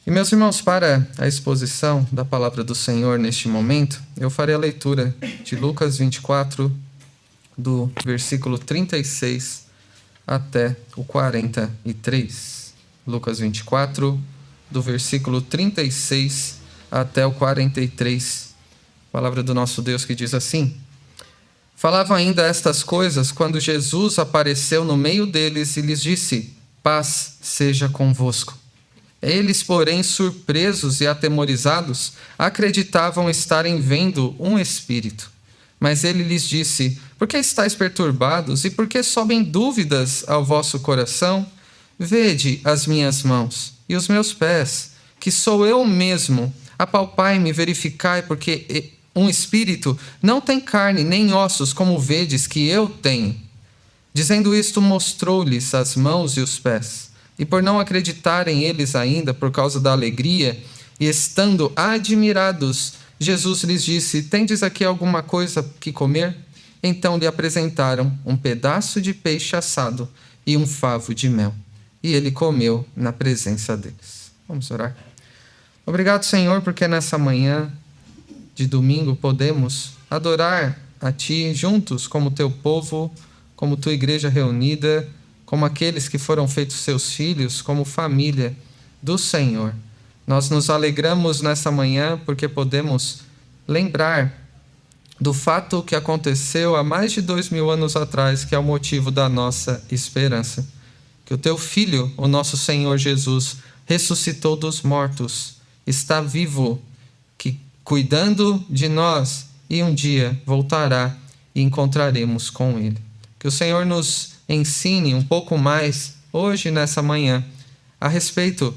E meus irmãos, para a exposição da palavra do Senhor neste momento, eu farei a leitura de Lucas 24, do versículo 36 até o 43. Lucas 24, do versículo 36 até o 43. Palavra do nosso Deus que diz assim: Falavam ainda estas coisas quando Jesus apareceu no meio deles e lhes disse: Paz seja convosco. Eles, porém, surpresos e atemorizados, acreditavam estarem vendo um espírito. Mas ele lhes disse: Por que estáis perturbados e por que sobem dúvidas ao vosso coração? Vede as minhas mãos e os meus pés, que sou eu mesmo. Apalpai-me e verificai, porque um espírito não tem carne nem ossos, como vedes que eu tenho. Dizendo isto, mostrou-lhes as mãos e os pés. E por não acreditarem eles ainda, por causa da alegria, e estando admirados, Jesus lhes disse: Tendes aqui alguma coisa que comer? Então lhe apresentaram um pedaço de peixe assado e um favo de mel. E ele comeu na presença deles. Vamos orar. Obrigado, Senhor, porque nessa manhã de domingo podemos adorar a Ti juntos como Teu povo, como Tua igreja reunida, como aqueles que foram feitos Seus filhos, como família do Senhor. Nós nos alegramos nessa manhã porque podemos lembrar do fato que aconteceu há mais de 2000 anos atrás, que é o motivo da nossa esperança. Que o Teu Filho, o nosso Senhor Jesus, ressuscitou dos mortos, está vivo, que cuidando de nós, e um dia voltará e encontraremos com Ele. Que o Senhor nos ensine um pouco mais, hoje, nessa manhã, a respeito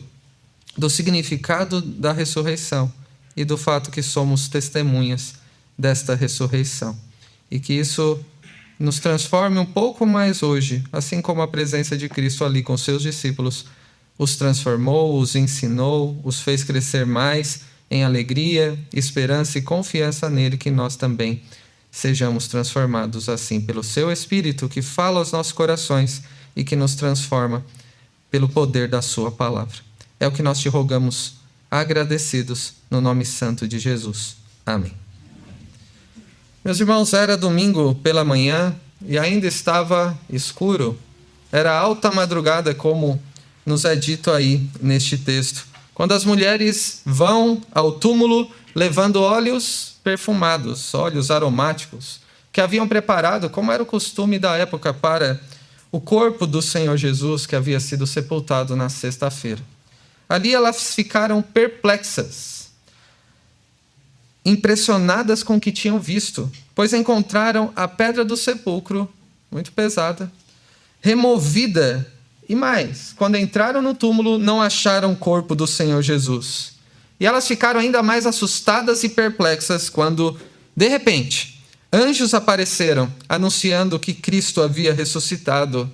do significado da ressurreição e do fato que somos testemunhas desta ressurreição. E que isso nos transforme um pouco mais hoje, assim como a presença de Cristo ali com seus discípulos os transformou, os ensinou, os fez crescer mais em alegria, esperança e confiança nele, que nós também sejamos transformados assim pelo seu Espírito, que fala aos nossos corações e que nos transforma pelo poder da sua palavra. É o que nós te rogamos, agradecidos, no nome santo de Jesus. Amém. Meus irmãos, era domingo pela manhã e ainda estava escuro. Era alta madrugada, como nos é dito aí neste texto, quando as mulheres vão ao túmulo levando óleos perfumados, óleos aromáticos, que haviam preparado, como era o costume da época, para o corpo do Senhor Jesus, que havia sido sepultado na sexta-feira. Ali elas ficaram perplexas, impressionadas com o que tinham visto, pois encontraram a pedra do sepulcro, muito pesada, removida. E mais, quando entraram no túmulo, não acharam o corpo do Senhor Jesus. E elas ficaram ainda mais assustadas e perplexas quando, de repente, anjos apareceram anunciando que Cristo havia ressuscitado.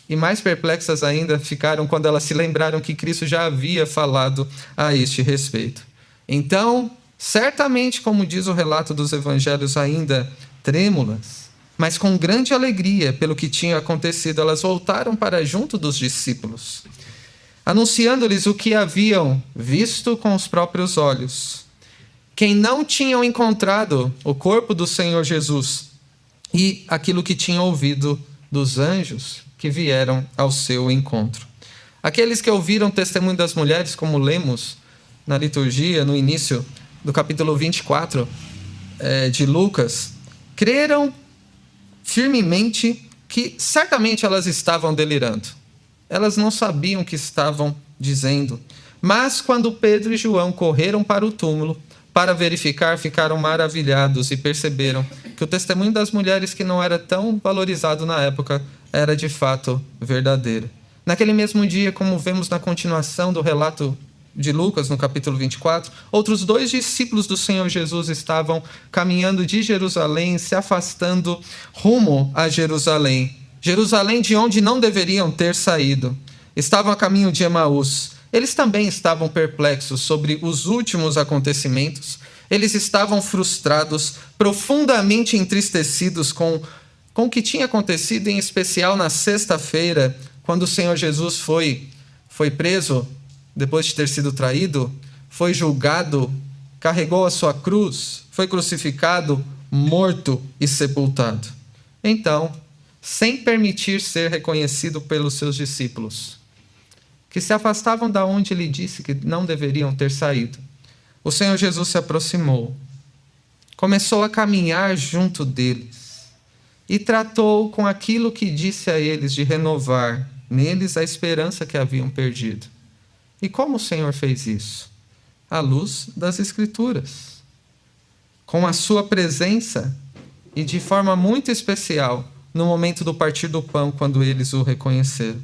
E mais perplexas ainda ficaram quando elas se lembraram que Cristo já havia falado a este respeito. Então, certamente, como diz o relato dos evangelhos, ainda trêmulas, mas com grande alegria pelo que tinha acontecido, elas voltaram para junto dos discípulos, anunciando-lhes o que haviam visto com os próprios olhos. Quem não tinham encontrado o corpo do Senhor Jesus e aquilo que tinham ouvido dos anjos que vieram ao seu encontro. Aqueles que ouviram o testemunho das mulheres, como lemos na liturgia, no início do capítulo 24 de Lucas, creram firmemente que certamente elas estavam delirando. Elas não sabiam o que estavam dizendo. Mas quando Pedro e João correram para o túmulo para verificar, ficaram maravilhados e perceberam que o testemunho das mulheres, que não era tão valorizado na época, era de fato verdadeiro. Naquele mesmo dia, como vemos na continuação do relato de Lucas, no capítulo 24, outros 2 discípulos do Senhor Jesus estavam caminhando de Jerusalém, se afastando rumo a Jerusalém. Jerusalém, de onde não deveriam ter saído. Estavam a caminho de Emaús. Eles também estavam perplexos sobre os últimos acontecimentos. Eles estavam frustrados, profundamente entristecidos com o que tinha acontecido, em especial na sexta-feira, quando o Senhor Jesus foi preso depois de ter sido traído, foi julgado, carregou a sua cruz, foi crucificado, morto e sepultado. Então, sem permitir ser reconhecido pelos seus discípulos, que se afastavam da onde ele disse que não deveriam ter saído, o Senhor Jesus se aproximou, começou a caminhar junto deles e tratou com aquilo que disse a eles de renovar neles a esperança que haviam perdido. E como o Senhor fez isso? À luz das Escrituras, com a sua presença e de forma muito especial no momento do partir do pão, quando eles o reconheceram.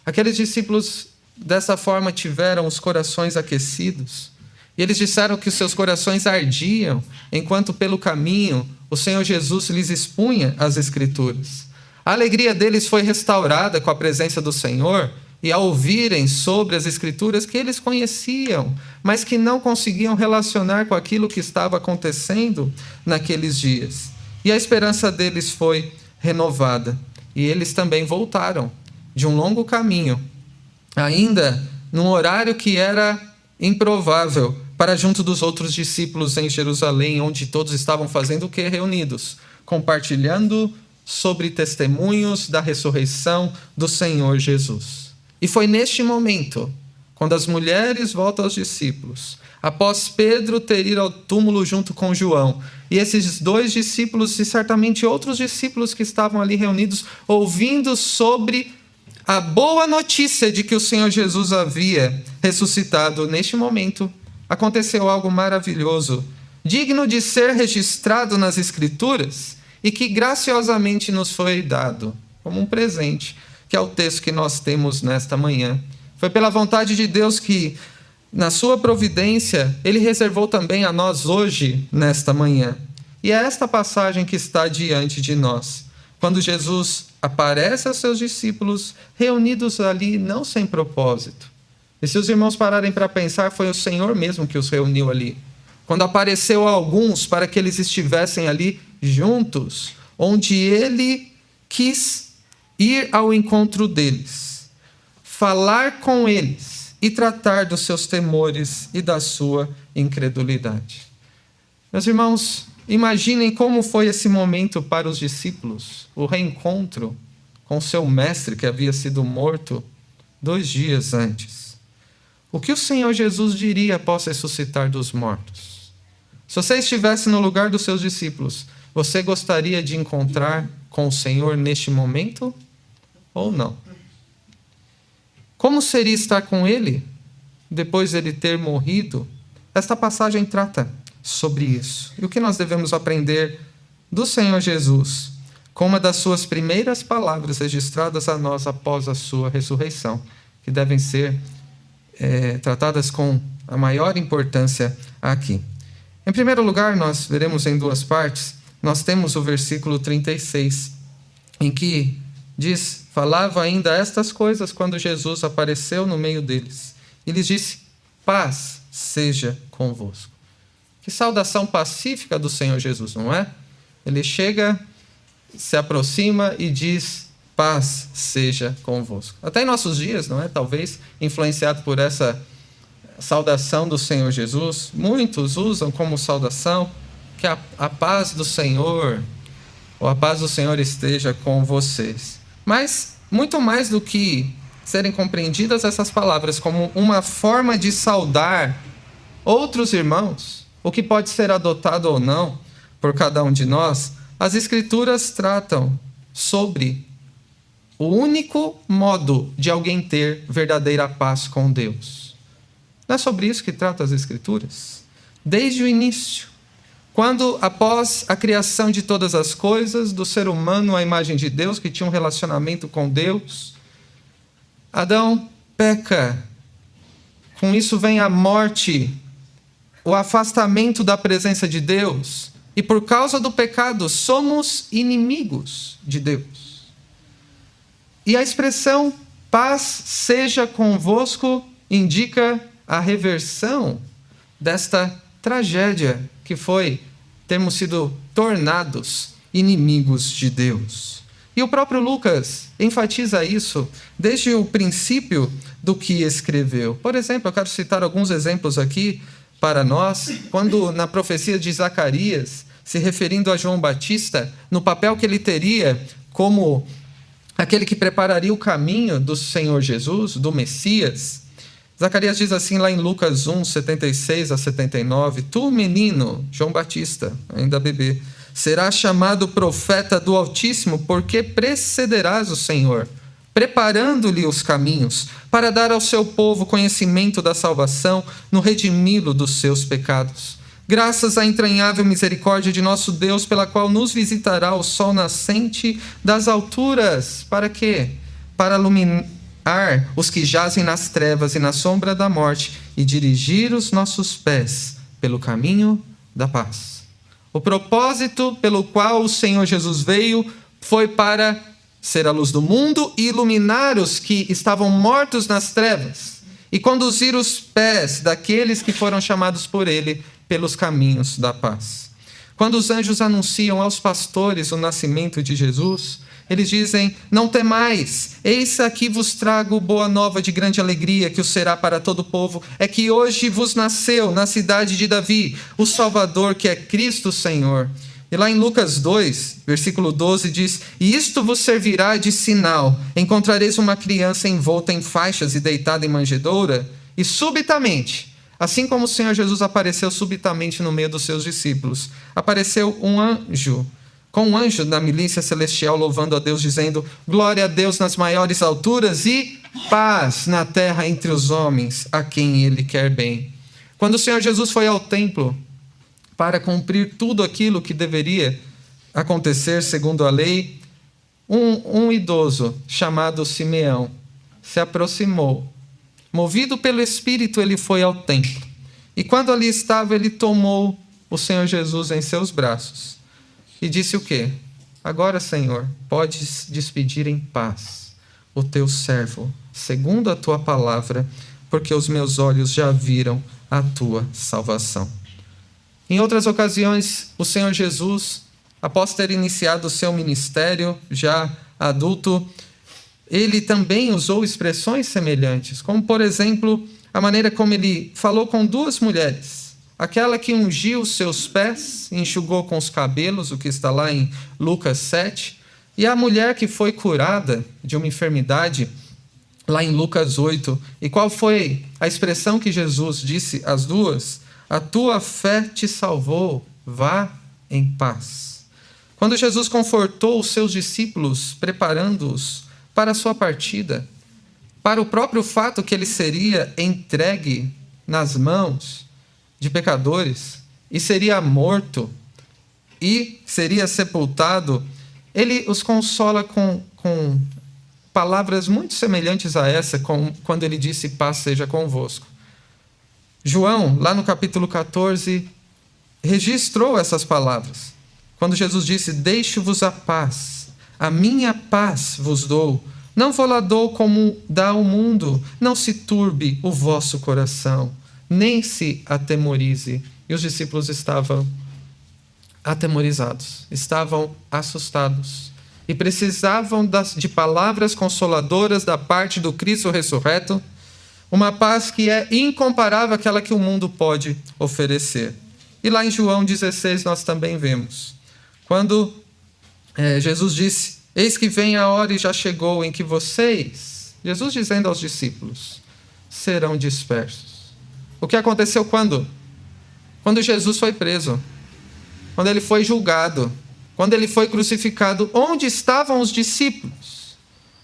Aqueles discípulos dessa forma tiveram os corações aquecidos, e eles disseram que os seus corações ardiam, enquanto pelo caminho o Senhor Jesus lhes expunha as Escrituras. A alegria deles foi restaurada com a presença do Senhor, e ao ouvirem sobre as Escrituras que eles conheciam, mas que não conseguiam relacionar com aquilo que estava acontecendo naqueles dias. E a esperança deles foi renovada. E eles também voltaram de um longo caminho, ainda num horário que era improvável, para junto dos outros discípulos em Jerusalém, onde todos estavam fazendo o quê? Reunidos, compartilhando sobre testemunhos da ressurreição do Senhor Jesus. E foi neste momento, quando as mulheres voltam aos discípulos, após Pedro ter ido ao túmulo junto com João, e esses dois discípulos e certamente outros discípulos que estavam ali reunidos, ouvindo sobre a boa notícia de que o Senhor Jesus havia ressuscitado, neste momento aconteceu algo maravilhoso, digno de ser registrado nas Escrituras e que graciosamente nos foi dado como um presente, que é o texto que nós temos nesta manhã. Foi pela vontade de Deus que, na sua providência, Ele reservou também a nós hoje, nesta manhã. E é esta passagem que está diante de nós, quando Jesus aparece aos seus discípulos, reunidos ali não sem propósito. E se os irmãos pararem para pensar, foi o Senhor mesmo que os reuniu ali. Quando apareceu a alguns para que eles estivessem ali juntos, onde Ele quis ir ao encontro deles, falar com eles e tratar dos seus temores e da sua incredulidade. Meus irmãos, imaginem como foi esse momento para os discípulos, o reencontro com seu mestre que havia sido morto 2 dias antes. O que o Senhor Jesus diria após ressuscitar dos mortos? Se você estivesse no lugar dos seus discípulos, você gostaria de encontrar com o Senhor neste momento ou não? Como seria estar com Ele depois de Ele ter morrido? Esta passagem trata sobre isso. E o que nós devemos aprender do Senhor Jesus com uma das suas primeiras palavras registradas a nós após a sua ressurreição, que devem ser tratadas com a maior importância aqui. Em primeiro lugar, nós veremos em 2 partes. Nós temos o versículo 36, em que diz: falava ainda estas coisas quando Jesus apareceu no meio deles. E lhes disse: paz seja convosco. Que saudação pacífica do Senhor Jesus, não é? Ele chega, se aproxima e diz: paz seja convosco. Até em nossos dias, não é? Talvez influenciado por essa saudação do Senhor Jesus, muitos usam como saudação que a paz do Senhor, ou a paz do Senhor esteja com vocês. Mas, muito mais do que serem compreendidas essas palavras como uma forma de saudar outros irmãos, o que pode ser adotado ou não por cada um de nós, as Escrituras tratam sobre o único modo de alguém ter verdadeira paz com Deus. Não é sobre isso que trata as Escrituras? Desde o início, quando após a criação de todas as coisas, do ser humano à imagem de Deus, que tinha um relacionamento com Deus, Adão peca. Com isso vem a morte, o afastamento da presença de Deus. E por causa do pecado, somos inimigos de Deus. E a expressão paz seja convosco indica a reversão desta tragédia que foi termos sido tornados inimigos de Deus. E o próprio Lucas enfatiza isso desde o princípio do que escreveu. Por exemplo, eu quero citar alguns exemplos aqui para nós, quando na profecia de Zacarias, se referindo a João Batista, no papel que ele teria como aquele que prepararia o caminho do Senhor Jesus, do Messias, Zacarias diz assim lá em Lucas 1, 76 a 79, tu, menino, João Batista, ainda bebê, serás chamado profeta do Altíssimo, porque precederás o Senhor, preparando-lhe os caminhos, para dar ao seu povo conhecimento da salvação, no redimi-lo dos seus pecados. Graças à entranhável misericórdia de nosso Deus, pela qual nos visitará o sol nascente das alturas. Para quê? Para iluminar os que jazem nas trevas e na sombra da morte e dirigir os nossos pés pelo caminho da paz. O propósito pelo qual o Senhor Jesus veio foi para ser a luz do mundo e iluminar os que estavam mortos nas trevas e conduzir os pés daqueles que foram chamados por ele pelos caminhos da paz. Quando os anjos anunciam aos pastores o nascimento de Jesus, eles dizem, não temais, eis aqui vos trago boa nova de grande alegria, que o será para todo o povo, é que hoje vos nasceu na cidade de Davi, o Salvador, que é Cristo Senhor. E lá em Lucas 2, versículo 12, diz, e isto vos servirá de sinal, encontrareis uma criança envolta em faixas e deitada em manjedoura, e subitamente, assim como o Senhor Jesus apareceu subitamente no meio dos seus discípulos, apareceu um anjo, com um anjo da milícia celestial louvando a Deus, dizendo, glória a Deus nas maiores alturas e paz na terra entre os homens, a quem ele quer bem. Quando o Senhor Jesus foi ao templo para cumprir tudo aquilo que deveria acontecer segundo a lei, um idoso chamado Simeão se aproximou. Movido pelo Espírito, ele foi ao templo. E quando ali estava, ele tomou o Senhor Jesus em seus braços. E disse o quê? Agora, Senhor, podes despedir em paz o teu servo, segundo a tua palavra, porque os meus olhos já viram a tua salvação. Em outras ocasiões, o Senhor Jesus, após ter iniciado o seu ministério, já adulto, ele também usou expressões semelhantes, como, por exemplo, a maneira como ele falou com duas mulheres. Aquela que ungiu os seus pés, enxugou com os cabelos, o que está lá em Lucas 7, e a mulher que foi curada de uma enfermidade, lá em Lucas 8. E qual foi a expressão que Jesus disse às duas? A tua fé te salvou, vá em paz. Quando Jesus confortou os seus discípulos, preparando-os para a sua partida, para o próprio fato que ele seria entregue nas mãos de pecadores, e seria morto, e seria sepultado, ele os consola com palavras muito semelhantes a essa, quando ele disse, paz seja convosco. João, lá no capítulo 14, registrou essas palavras, quando Jesus disse, deixo-vos a paz, a minha paz vos dou, não vou lá dou como dá o mundo, não se turbe o vosso coração, nem se atemorize. E os discípulos estavam atemorizados, estavam assustados e precisavam de palavras consoladoras da parte do Cristo ressurreto, uma paz que é incomparável àquela que o mundo pode oferecer. E lá em João 16 nós também vemos, quando Jesus disse, eis que vem a hora e já chegou em que vocês, Jesus dizendo aos discípulos, serão dispersos. O que aconteceu quando? Quando Jesus foi preso, quando ele foi julgado, quando ele foi crucificado, onde estavam os discípulos?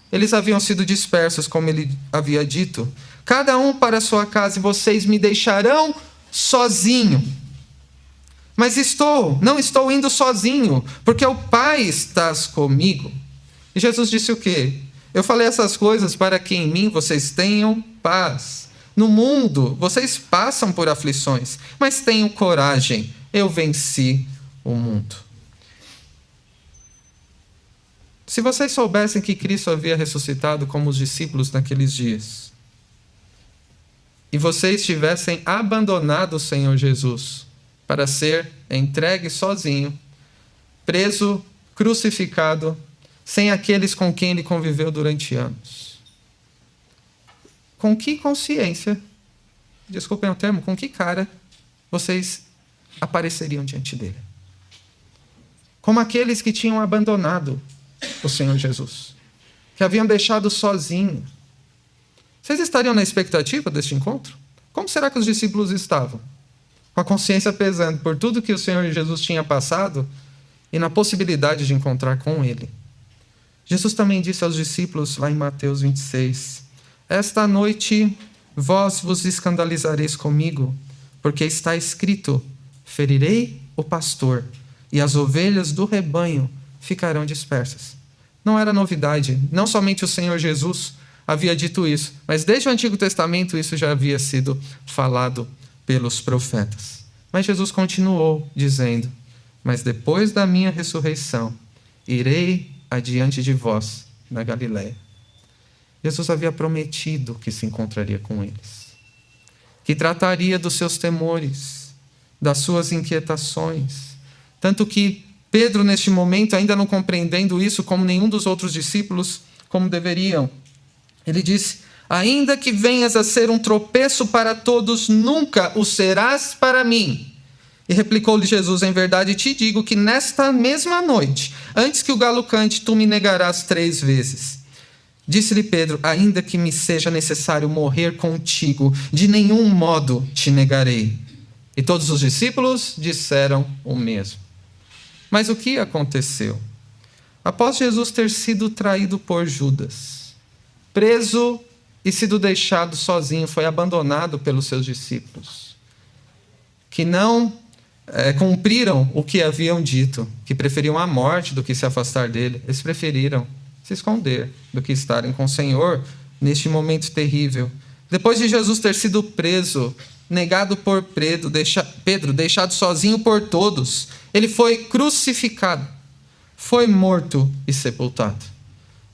Eles haviam sido dispersos, como ele havia dito. Cada um para a sua casa, e vocês me deixarão sozinho. Mas não estou indo sozinho, porque o Pai está comigo. E Jesus disse o quê? Eu falei essas coisas para que em mim vocês tenham paz. No mundo, vocês passam por aflições, mas tenham coragem, eu venci o mundo. Se vocês soubessem que Cristo havia ressuscitado como os discípulos naqueles dias, e vocês tivessem abandonado o Senhor Jesus para ser entregue sozinho, preso, crucificado, sem aqueles com quem ele conviveu durante anos, com que consciência, desculpem o termo, com que cara vocês apareceriam diante dele? Como aqueles que tinham abandonado o Senhor Jesus, que haviam deixado sozinho. Vocês estariam na expectativa deste encontro? Como será que os discípulos estavam? Com a consciência pesando por tudo que o Senhor Jesus tinha passado e na possibilidade de encontrar com ele. Jesus também disse aos discípulos, lá em Mateus 26, esta noite vós vos escandalizareis comigo, porque está escrito, ferirei o pastor, e as ovelhas do rebanho ficarão dispersas. Não era novidade, não somente o Senhor Jesus havia dito isso, mas desde o Antigo Testamento isso já havia sido falado pelos profetas. Mas Jesus continuou dizendo, mas depois da minha ressurreição, irei adiante de vós na Galiléia. Jesus havia prometido que se encontraria com eles, que trataria dos seus temores, das suas inquietações, tanto que Pedro, neste momento, ainda não compreendendo isso como nenhum dos outros discípulos, como deveriam, ele disse, ainda que venhas a ser um tropeço para todos, nunca o serás para mim. E replicou-lhe Jesus, em verdade te digo que nesta mesma noite, antes que o galo cante, tu me negarás 3 vezes. Disse-lhe Pedro, ainda que me seja necessário morrer contigo, de nenhum modo te negarei. E todos os discípulos disseram o mesmo. Mas o que aconteceu? Após Jesus ter sido traído por Judas, preso e sido deixado sozinho, foi abandonado pelos seus discípulos, que não cumpriram o que haviam dito, que preferiam a morte do que se afastar dele. Eles preferiram se esconder do que estarem com o Senhor neste momento terrível. Depois de Jesus ter sido preso, negado por Pedro, deixado sozinho por todos, ele foi crucificado, foi morto e sepultado.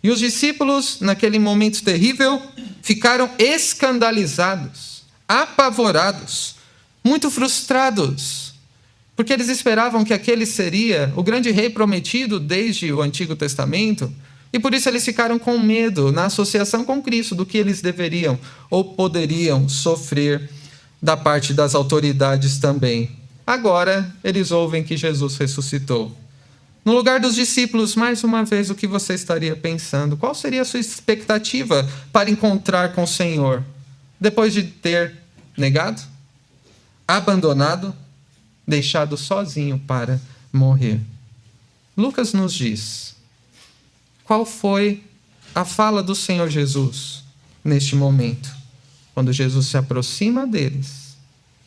E os discípulos, naquele momento terrível, ficaram escandalizados, apavorados, muito frustrados, porque eles esperavam que aquele seria o grande rei prometido desde o Antigo Testamento, e por isso eles ficaram com medo, na associação com Cristo, do que eles deveriam ou poderiam sofrer da parte das autoridades também. Agora, eles ouvem que Jesus ressuscitou. No lugar dos discípulos, mais uma vez, o que você estaria pensando? Qual seria a sua expectativa para encontrar com o Senhor? Depois de ter negado, abandonado, deixado sozinho para morrer. Lucas nos diz, qual foi a fala do Senhor Jesus neste momento? Quando Jesus se aproxima deles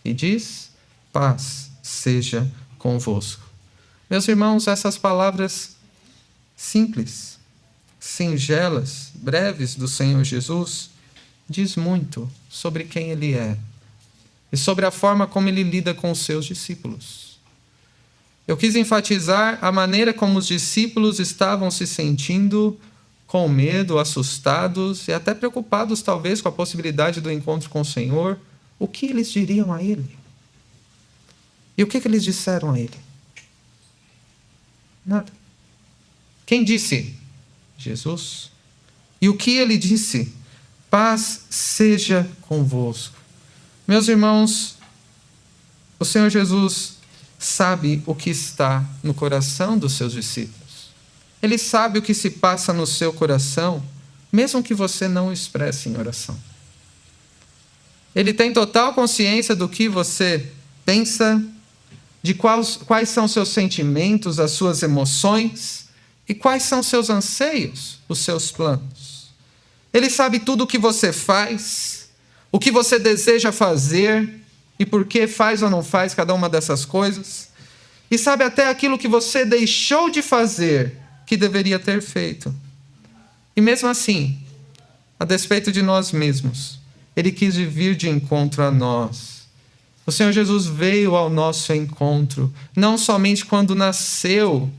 e diz, paz seja convosco. Meus irmãos, essas palavras simples, singelas, breves do Senhor Jesus, diz muito sobre quem Ele é e sobre a forma como Ele lida com os seus discípulos. Eu quis enfatizar a maneira como os discípulos estavam se sentindo com medo, assustados e até preocupados talvez com a possibilidade do encontro com o Senhor. O que eles diriam a Ele? E o que eles disseram a Ele? Nada. Quem disse? Jesus. E o que Ele disse? Paz seja convosco. Meus irmãos, o Senhor Jesus sabe o que está no coração dos seus discípulos. Ele sabe o que se passa no seu coração, mesmo que você não o expresse em oração. Ele tem total consciência do que você pensa, de quais são seus sentimentos, as suas emoções e quais são seus anseios, os seus planos. Ele sabe tudo o que você faz, o que você deseja fazer e por que faz ou não faz cada uma dessas coisas. E sabe até aquilo que você deixou de fazer, que deveria ter feito. E mesmo assim, a despeito de nós mesmos, Ele quis vir de encontro a nós. O Senhor Jesus veio ao nosso encontro, não somente quando nasceu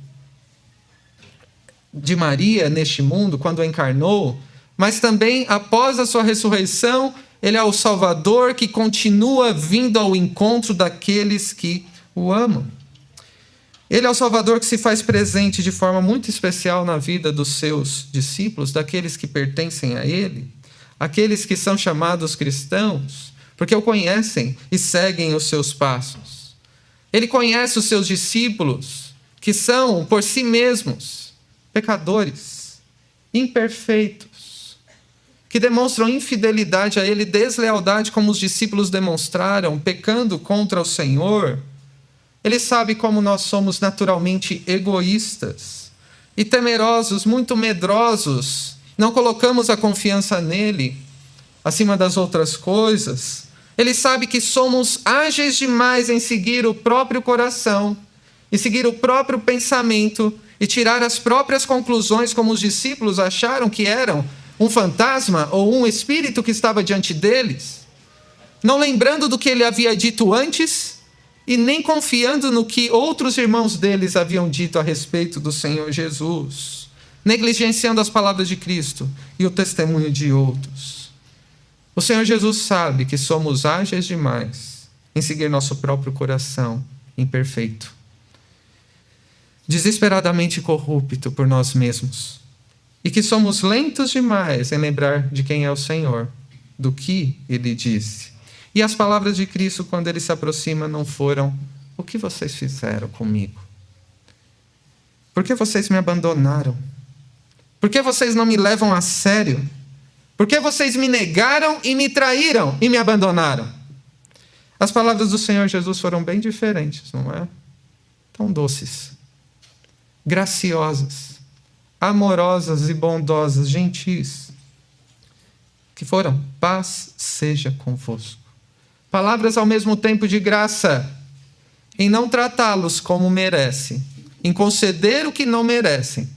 de Maria neste mundo, quando encarnou, mas também após a sua ressurreição, Ele é o Salvador que continua vindo ao encontro daqueles que o amam. Ele é o Salvador que se faz presente de forma muito especial na vida dos seus discípulos, daqueles que pertencem a Ele, aqueles que são chamados cristãos, porque o conhecem e seguem os seus passos. Ele conhece os seus discípulos, que são, por si mesmos, pecadores, imperfeitos, que demonstram infidelidade a Ele, deslealdade, como os discípulos demonstraram, pecando contra o Senhor. Ele sabe como nós somos naturalmente egoístas e temerosos, muito medrosos. Não colocamos a confiança nele acima das outras coisas. Ele sabe que somos ágeis demais em seguir o próprio coração e seguir o próprio pensamento e tirar as próprias conclusões, como os discípulos acharam que eram um fantasma ou um espírito que estava diante deles, não lembrando do que ele havia dito antes e nem confiando no que outros irmãos deles haviam dito a respeito do Senhor Jesus, negligenciando as palavras de Cristo e o testemunho de outros. O Senhor Jesus sabe que somos ágeis demais em seguir nosso próprio coração imperfeito, desesperadamente corrupto por nós mesmos, e que somos lentos demais em lembrar de quem é o Senhor, do que Ele disse. E as palavras de Cristo, quando Ele se aproxima, não foram: o que vocês fizeram comigo? Por que vocês me abandonaram? Por que vocês não me levam a sério? Por que vocês me negaram e me traíram e me abandonaram? As palavras do Senhor Jesus foram bem diferentes, não é? Tão doces, graciosas, amorosas e bondosas, gentis, que foram: paz seja convosco. Palavras ao mesmo tempo de graça, em não tratá-los como merecem, em conceder o que não merecem.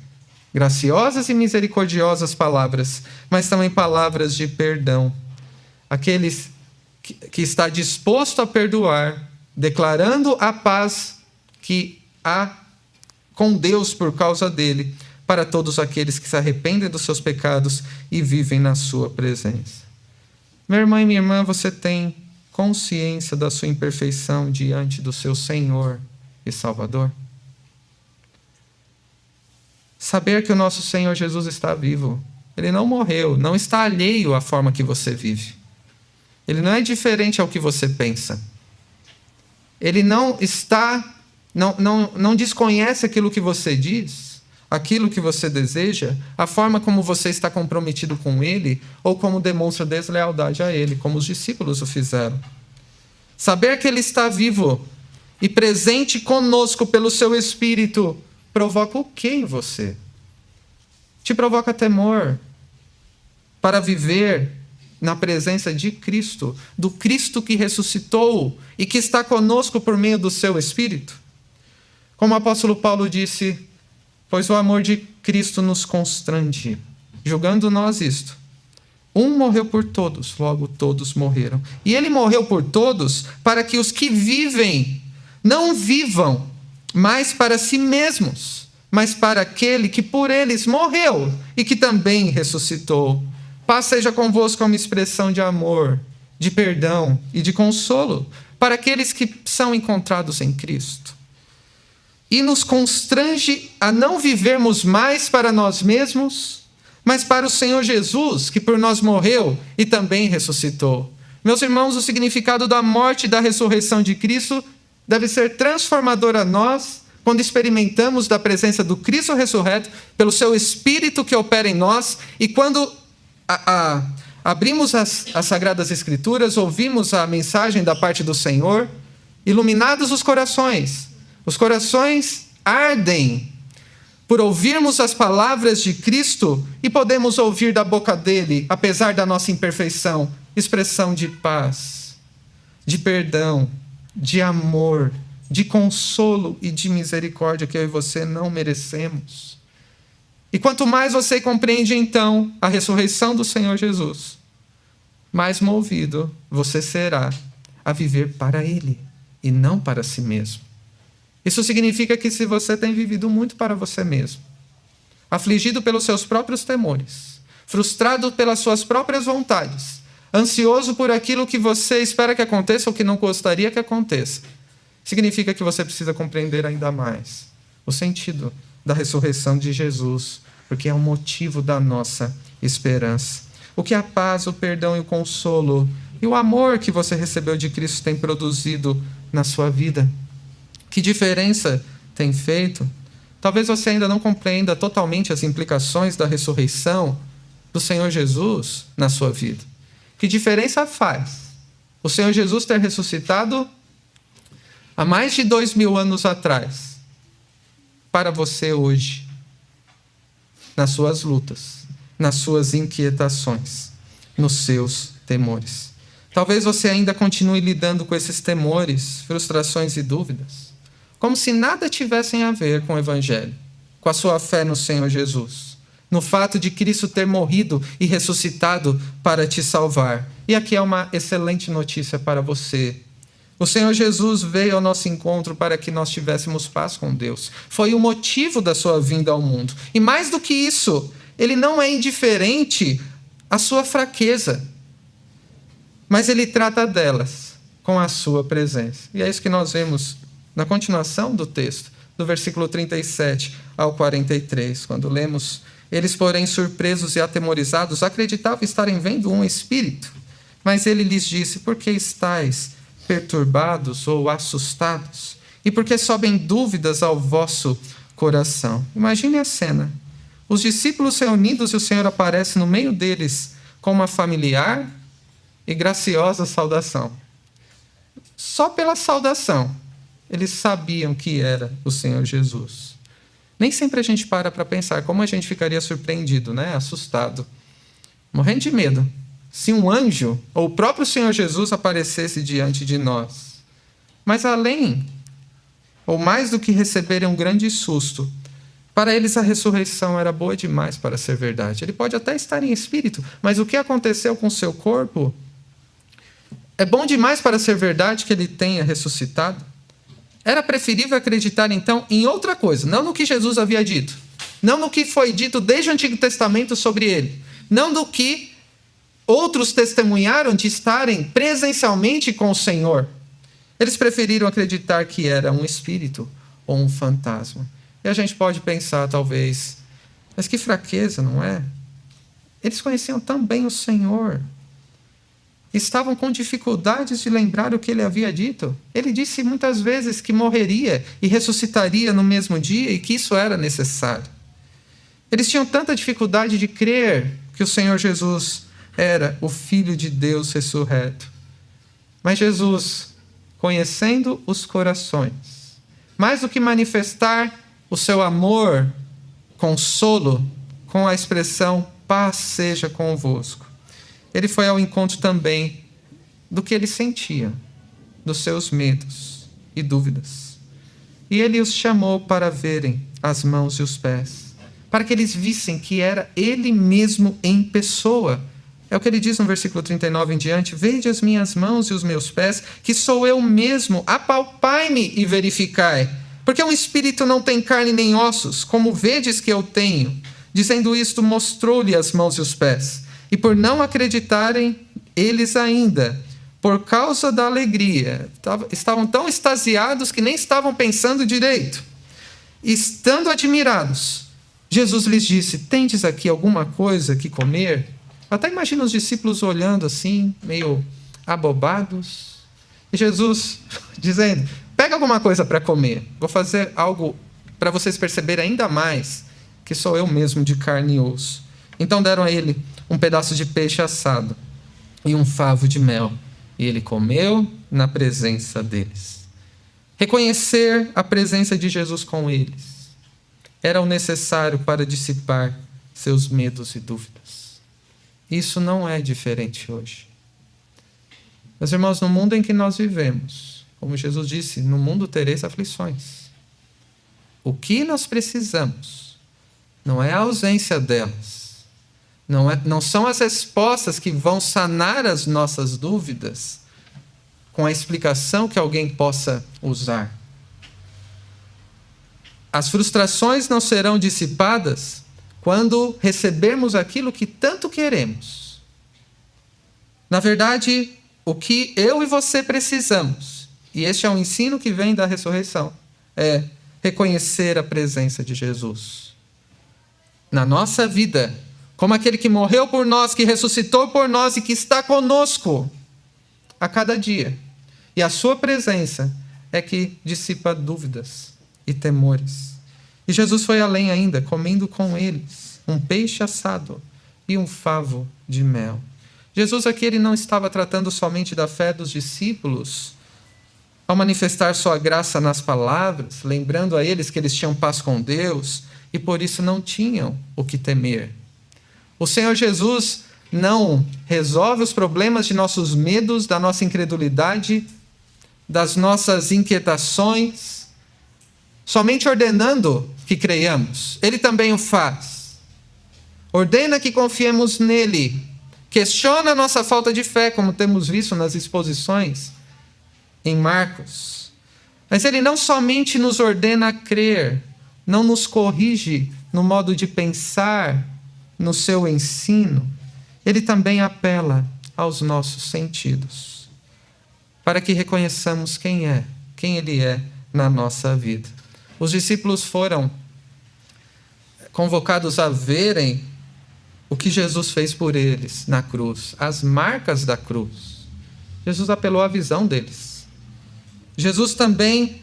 Graciosas e misericordiosas palavras, mas também palavras de perdão. Aqueles que está disposto a perdoar, declarando a paz que há com Deus por causa dele, para todos aqueles que se arrependem dos seus pecados e vivem na sua presença. Meu irmão e minha irmã, você tem consciência da sua imperfeição diante do seu Senhor e Salvador? Saber que o nosso Senhor Jesus está vivo. Ele não morreu, não está alheio à forma que você vive. Ele não é diferente ao que você pensa. Ele não desconhece aquilo que você diz, aquilo que você deseja, a forma como você está comprometido com Ele, ou como demonstra deslealdade a Ele, como os discípulos o fizeram. Saber que Ele está vivo e presente conosco pelo seu Espírito provoca o que em você? Te provoca temor para viver na presença de Cristo, do Cristo que ressuscitou e que está conosco por meio do seu Espírito. Como o apóstolo Paulo disse: pois o amor de Cristo nos constrange, julgando nós isto: um morreu por todos, logo todos morreram. E ele morreu por todos para que os que vivem não vivam mais para si mesmos, mas para aquele que por eles morreu e que também ressuscitou. Paz seja convosco é uma expressão de amor, de perdão e de consolo para aqueles que são encontrados em Cristo. E nos constrange a não vivermos mais para nós mesmos, mas para o Senhor Jesus, que por nós morreu e também ressuscitou. Meus irmãos, o significado da morte e da ressurreição de Cristo deve ser transformador a nós quando experimentamos da presença do Cristo ressurreto, pelo seu Espírito que opera em nós, e quando abrimos as Sagradas Escrituras, ouvimos a mensagem da parte do Senhor, iluminados os corações ardem por ouvirmos as palavras de Cristo e podemos ouvir da boca dele, apesar da nossa imperfeição, expressão de paz, de perdão, de amor, de consolo e de misericórdia que eu e você não merecemos. E quanto mais você compreende, então, a ressurreição do Senhor Jesus, mais movido você será a viver para Ele e não para si mesmo. Isso significa que se você tem vivido muito para você mesmo, afligido pelos seus próprios temores, frustrado pelas suas próprias vontades, ansioso por aquilo que você espera que aconteça ou que não gostaria que aconteça, significa que você precisa compreender ainda mais o sentido da ressurreição de Jesus, porque é o motivo da nossa esperança. o que a paz, o perdão e o consolo e o amor que você recebeu de Cristo tem produzido na sua vida. Que diferença tem feito? Talvez você ainda não compreenda totalmente as implicações da ressurreição do Senhor Jesus na sua vida. Que diferença faz o Senhor Jesus ter ressuscitado há mais de 2000 anos atrás para você hoje, nas suas lutas, nas suas inquietações, nos seus temores. Talvez você ainda continue lidando com esses temores, frustrações e dúvidas, como se nada tivessem a ver com o Evangelho, com a sua fé no Senhor Jesus, no fato de Cristo ter morrido e ressuscitado para te salvar. E aqui é uma excelente notícia para você. O Senhor Jesus veio ao nosso encontro para que nós tivéssemos paz com Deus. Foi o motivo da sua vinda ao mundo. E mais do que isso, ele não é indiferente à sua fraqueza, mas ele trata delas com a sua presença. E é isso que nós vemos na continuação do texto, do versículo 37 ao 43, quando lemos: eles, porém, surpresos e atemorizados, acreditavam estarem vendo um espírito. Mas ele lhes disse: por que estáis perturbados ou assustados? E por que sobem dúvidas ao vosso coração? Imagine a cena. Os discípulos reunidos e o Senhor aparece no meio deles com uma familiar e graciosa saudação. Só pela saudação, eles sabiam que era o Senhor Jesus. Nem sempre a gente para pensar como a gente ficaria surpreendido, né? Assustado, morrendo de medo, se um anjo ou o próprio Senhor Jesus aparecesse diante de nós. Mas além, ou mais do que receberem um grande susto, para eles a ressurreição era boa demais para ser verdade. Ele pode até estar em espírito, mas o que aconteceu com seu corpo é bom demais para ser verdade que ele tenha ressuscitado. Era preferível acreditar, então, em outra coisa, não no que Jesus havia dito, não no que foi dito desde o Antigo Testamento sobre ele, não no que outros testemunharam de estarem presencialmente com o Senhor. Eles preferiram acreditar que era um espírito ou um fantasma. E a gente pode pensar, talvez, mas que fraqueza, não é? Eles conheciam tão bem o Senhor. Estavam com dificuldades de lembrar o que ele havia dito. Ele disse muitas vezes que morreria e ressuscitaria no mesmo dia e que isso era necessário. Eles tinham tanta dificuldade de crer que o Senhor Jesus era o Filho de Deus ressurreto. Mas Jesus, conhecendo os corações, mais do que manifestar o seu amor, consolo, com a expressão paz seja convosco, ele foi ao encontro também do que ele sentia, dos seus medos e dúvidas. E ele os chamou para verem as mãos e os pés, para que eles vissem que era ele mesmo em pessoa. É o que ele diz no versículo 39 em diante: vede as minhas mãos e os meus pés, que sou eu mesmo, apalpai-me e verificai. Porque um espírito não tem carne nem ossos, como vedes que eu tenho. Dizendo isto, mostrou-lhe as mãos e os pés. E por não acreditarem, eles ainda, por causa da alegria, estavam tão extasiados que nem estavam pensando direito. Estando admirados, Jesus lhes disse: tendes aqui alguma coisa que comer? Até imagino os discípulos olhando assim, meio abobados. E Jesus dizendo: pega alguma coisa para comer. Vou fazer algo para vocês perceberem ainda mais que sou eu mesmo de carne e osso. Então deram a ele um pedaço de peixe assado e um favo de mel. E ele comeu na presença deles. Reconhecer a presença de Jesus com eles era o necessário para dissipar seus medos e dúvidas. Isso não é diferente hoje. Meus irmãos, no mundo em que nós vivemos, como Jesus disse, no mundo tereis aflições. O que nós precisamos não é a ausência delas. Não são as respostas que vão sanar as nossas dúvidas com a explicação que alguém possa usar. As frustrações não serão dissipadas quando recebermos aquilo que tanto queremos. Na verdade, o que eu e você precisamos, e este é um ensino que vem da ressurreição, é reconhecer a presença de Jesus na nossa vida como aquele que morreu por nós, que ressuscitou por nós e que está conosco a cada dia. E a sua presença é que dissipa dúvidas e temores. E Jesus foi além ainda, comendo com eles um peixe assado e um favo de mel. Jesus aqui ele não estava tratando somente da fé dos discípulos, ao manifestar sua graça nas palavras, lembrando a eles que eles tinham paz com Deus e por isso não tinham o que temer. O Senhor Jesus não resolve os problemas de nossos medos, da nossa incredulidade, das nossas inquietações, somente ordenando que creiamos. Ele também o faz. Ordena que confiemos nele. Questiona a nossa falta de fé, como temos visto nas exposições em Marcos. Mas ele não somente nos ordena a crer, não nos corrige no modo de pensar, no seu ensino. Ele também apela aos nossos sentidos, para que reconheçamos quem ele é na nossa vida. Os discípulos foram convocados a verem o que Jesus fez por eles na cruz, as marcas da cruz. Jesus apelou à visão deles. Jesus também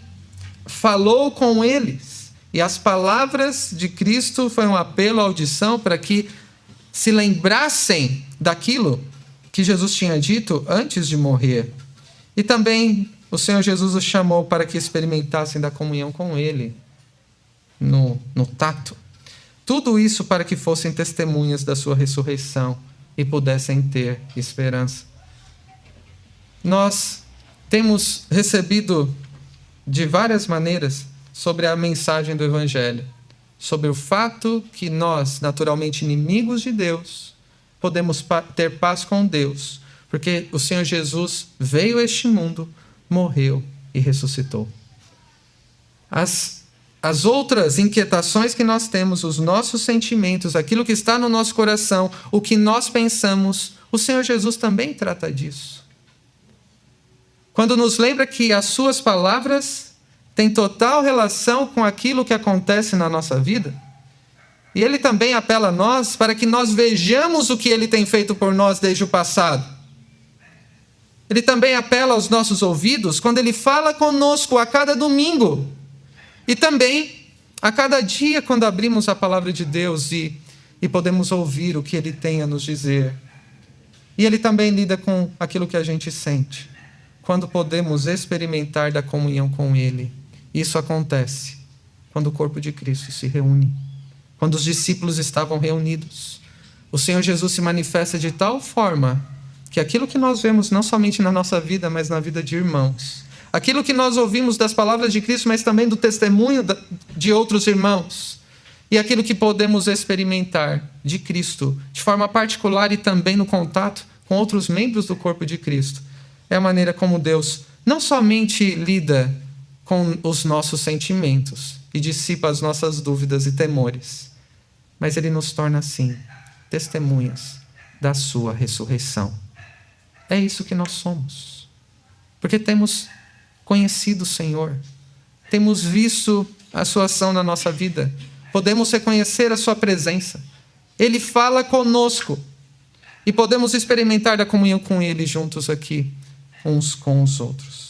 falou com eles, e as palavras de Cristo foi um apelo à audição para que se lembrassem daquilo que Jesus tinha dito antes de morrer. E também o Senhor Jesus os chamou para que experimentassem da comunhão com Ele, no tato. Tudo isso para que fossem testemunhas da sua ressurreição e pudessem ter esperança. Nós temos recebido de várias maneiras sobre a mensagem do Evangelho, sobre o fato que nós, naturalmente inimigos de Deus, podemos ter paz com Deus, porque o Senhor Jesus veio a este mundo, morreu e ressuscitou. As outras inquietações que nós temos, os nossos sentimentos, aquilo que está no nosso coração, o que nós pensamos, o Senhor Jesus também trata disso. Quando nos lembra que as suas palavras têm total relação com aquilo que acontece na nossa vida, e ele também apela a nós para que nós vejamos o que ele tem feito por nós desde o passado. Ele também apela aos nossos ouvidos quando ele fala conosco a cada domingo. E também a cada dia quando abrimos a palavra de Deus e podemos ouvir o que ele tem a nos dizer. E ele também lida com aquilo que a gente sente, quando podemos experimentar da comunhão com ele. Isso acontece quando o corpo de Cristo se reúne. Quando os discípulos estavam reunidos, o Senhor Jesus se manifesta de tal forma que aquilo que nós vemos não somente na nossa vida, mas na vida de irmãos, aquilo que nós ouvimos das palavras de Cristo, mas também do testemunho de outros irmãos, e aquilo que podemos experimentar de Cristo, de forma particular e também no contato com outros membros do corpo de Cristo, é a maneira como Deus não somente lida com os nossos sentimentos e dissipa as nossas dúvidas e temores, mas Ele nos torna, assim, testemunhas da sua ressurreição. É isso que nós somos. Porque temos conhecido o Senhor, temos visto a sua ação na nossa vida, podemos reconhecer a sua presença. Ele fala conosco e podemos experimentar da comunhão com Ele juntos aqui, uns com os outros.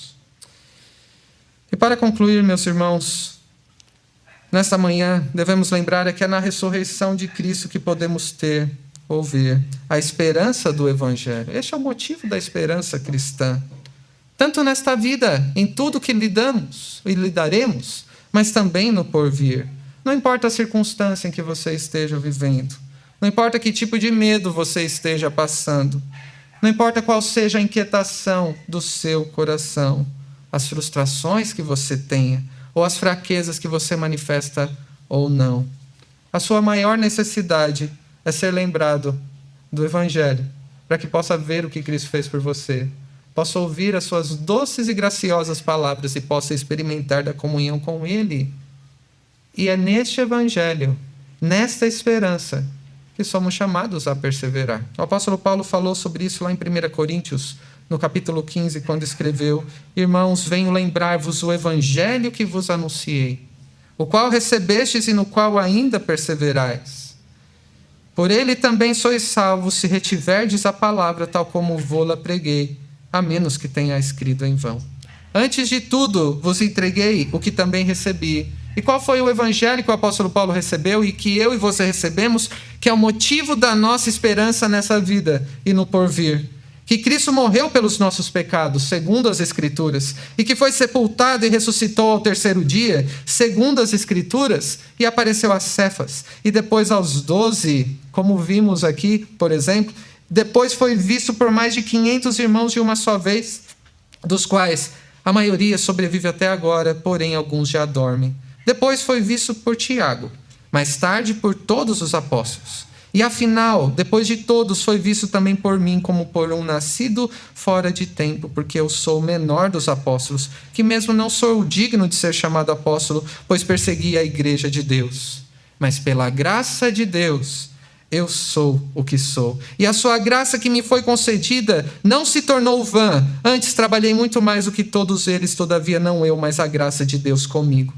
E para concluir, meus irmãos, nesta manhã devemos lembrar que é na ressurreição de Cristo que podemos ter ou ver a esperança do Evangelho. Este é o motivo da esperança cristã. Tanto nesta vida, em tudo que lidamos e lidaremos, mas também no porvir. Não importa a circunstância em que você esteja vivendo. Não importa que tipo de medo você esteja passando. Não importa qual seja a inquietação do seu coração, as frustrações que você tenha, ou as fraquezas que você manifesta ou não. A sua maior necessidade é ser lembrado do Evangelho, para que possa ver o que Cristo fez por você, possa ouvir as suas doces e graciosas palavras e possa experimentar da comunhão com Ele. E é neste Evangelho, nesta esperança, que somos chamados a perseverar. O apóstolo Paulo falou sobre isso lá em 1 Coríntios, no capítulo 15, quando escreveu: Irmãos, venho lembrar-vos o Evangelho que vos anunciei, o qual recebestes e no qual ainda perseverais. Por ele também sois salvos, se retiverdes a palavra tal como vô-la preguei, a menos que tenha escrito em vão. Antes de tudo, vos entreguei o que também recebi. E qual foi o evangelho que o apóstolo Paulo recebeu e que eu e você recebemos, que é o motivo da nossa esperança nessa vida e no porvir? Que Cristo morreu pelos nossos pecados, segundo as Escrituras, e que foi sepultado e ressuscitou ao terceiro dia, segundo as Escrituras, e apareceu a Cefas, e depois aos 12, como vimos aqui, por exemplo, depois foi visto por mais de 500 irmãos de uma só vez, dos quais a maioria sobrevive até agora, porém alguns já dormem. Depois foi visto por Tiago, mais tarde por todos os apóstolos. E afinal, depois de todos, foi visto também por mim como por um nascido fora de tempo, porque eu sou o menor dos apóstolos, que mesmo não sou digno de ser chamado apóstolo, pois persegui a igreja de Deus. Mas pela graça de Deus, eu sou o que sou. E a sua graça que me foi concedida não se tornou vã. Antes trabalhei muito mais do que todos eles, todavia não eu, mas a graça de Deus comigo.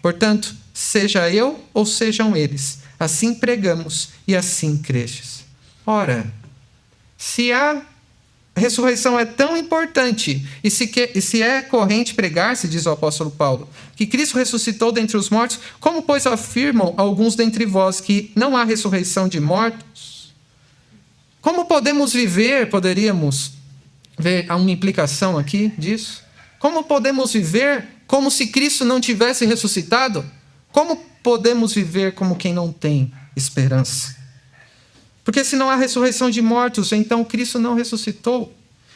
Portanto, seja eu ou sejam eles, assim pregamos e assim cresces. Ora, se a ressurreição é tão importante, e se é corrente pregar-se, diz o apóstolo Paulo, que Cristo ressuscitou dentre os mortos, como, pois, afirmam alguns dentre vós que não há ressurreição de mortos? Como poderíamos ver uma implicação aqui disso? Como podemos viver como se Cristo não tivesse ressuscitado? Como podemos viver como quem não tem esperança? Porque se não há ressurreição de mortos, então Cristo não ressuscitou.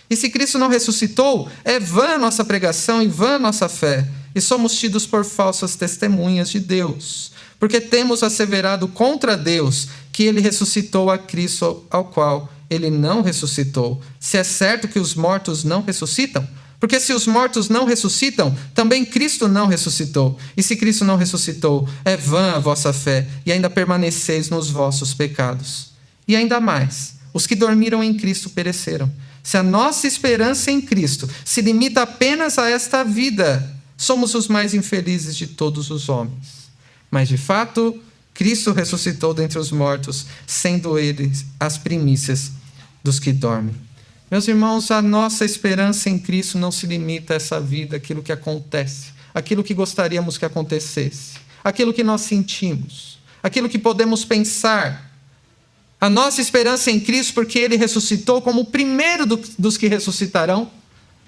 E se Cristo não ressuscitou, é vã a nossa pregação e vã a nossa fé. E somos tidos por falsas testemunhas de Deus. Porque temos asseverado contra Deus que ele ressuscitou a Cristo, ao qual ele não ressuscitou. Se é certo que os mortos não ressuscitam, porque se os mortos não ressuscitam, também Cristo não ressuscitou. E se Cristo não ressuscitou, é vã a vossa fé, e ainda permaneceis nos vossos pecados. E ainda mais, os que dormiram em Cristo pereceram. Se a nossa esperança em Cristo se limita apenas a esta vida, somos os mais infelizes de todos os homens. Mas, de fato, Cristo ressuscitou dentre os mortos, sendo ele as primícias dos que dormem. Meus irmãos, a nossa esperança em Cristo não se limita a essa vida, aquilo que acontece, aquilo que gostaríamos que acontecesse, aquilo que nós sentimos, aquilo que podemos pensar. A nossa esperança em Cristo, porque ele ressuscitou como o primeiro dos que ressuscitarão,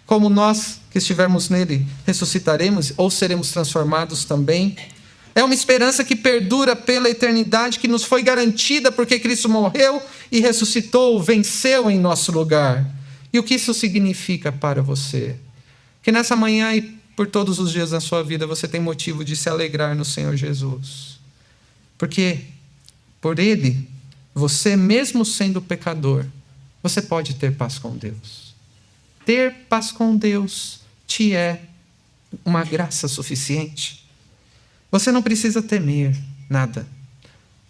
como nós que estivermos nele ressuscitaremos ou seremos transformados também. É uma esperança que perdura pela eternidade, que nos foi garantida porque Cristo morreu e ressuscitou, venceu em nosso lugar. E o que isso significa para você? Que nessa manhã e por todos os dias da sua vida você tem motivo de se alegrar no Senhor Jesus. Porque por ele, você mesmo sendo pecador, você pode ter paz com Deus. Ter paz com Deus te é uma graça suficiente. Você não precisa temer nada,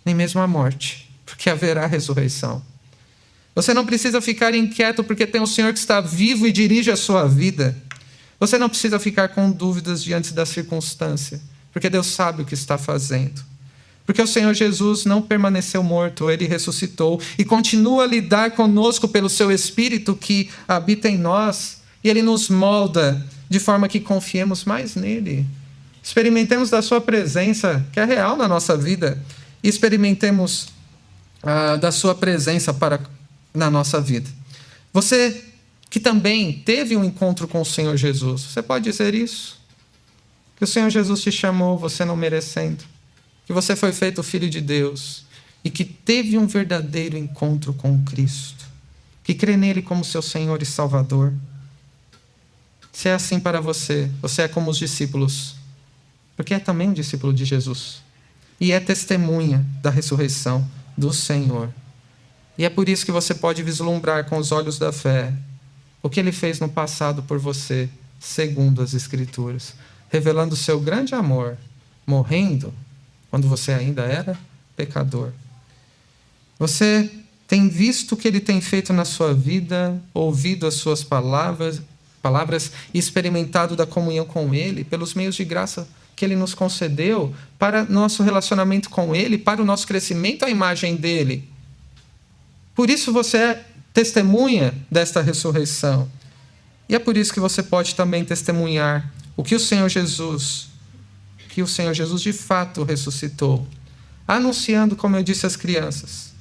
nem mesmo a morte, porque haverá ressurreição. Você não precisa ficar inquieto porque tem o Senhor que está vivo e dirige a sua vida. Você não precisa ficar com dúvidas diante da circunstância, porque Deus sabe o que está fazendo. Porque o Senhor Jesus não permaneceu morto, ele ressuscitou e continua a lidar conosco pelo seu Espírito que habita em nós, e ele nos molda de forma que confiemos mais nele. Experimentemos da sua presença, que é real na nossa vida, e experimentemos da sua presença na nossa vida. Você que também teve um encontro com o Senhor Jesus, você pode dizer isso? Que o Senhor Jesus te chamou, você não merecendo, que você foi feito filho de Deus e que teve um verdadeiro encontro com Cristo, que crê nele como seu Senhor e Salvador. Se é assim para você, você é como os discípulos, porque é também um discípulo de Jesus e é testemunha da ressurreição do Senhor. E é por isso que você pode vislumbrar com os olhos da fé o que ele fez no passado por você, segundo as Escrituras, revelando o seu grande amor, morrendo quando você ainda era pecador. Você tem visto o que ele tem feito na sua vida, ouvido as suas palavras e experimentado da comunhão com ele, pelos meios de graça que ele nos concedeu para nosso relacionamento com ele, para o nosso crescimento à imagem dele. Por isso você é testemunha desta ressurreição. E é por isso que você pode também testemunhar o que o Senhor Jesus de fato ressuscitou, anunciando, como eu disse às crianças,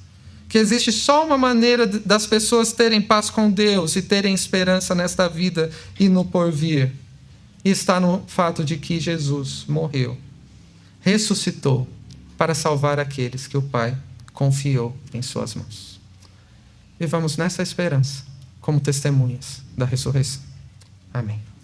que existe só uma maneira das pessoas terem paz com Deus e terem esperança nesta vida e no porvir. E está no fato de que Jesus morreu, ressuscitou para salvar aqueles que o Pai confiou em suas mãos. Vivamos nessa esperança como testemunhas da ressurreição. Amém.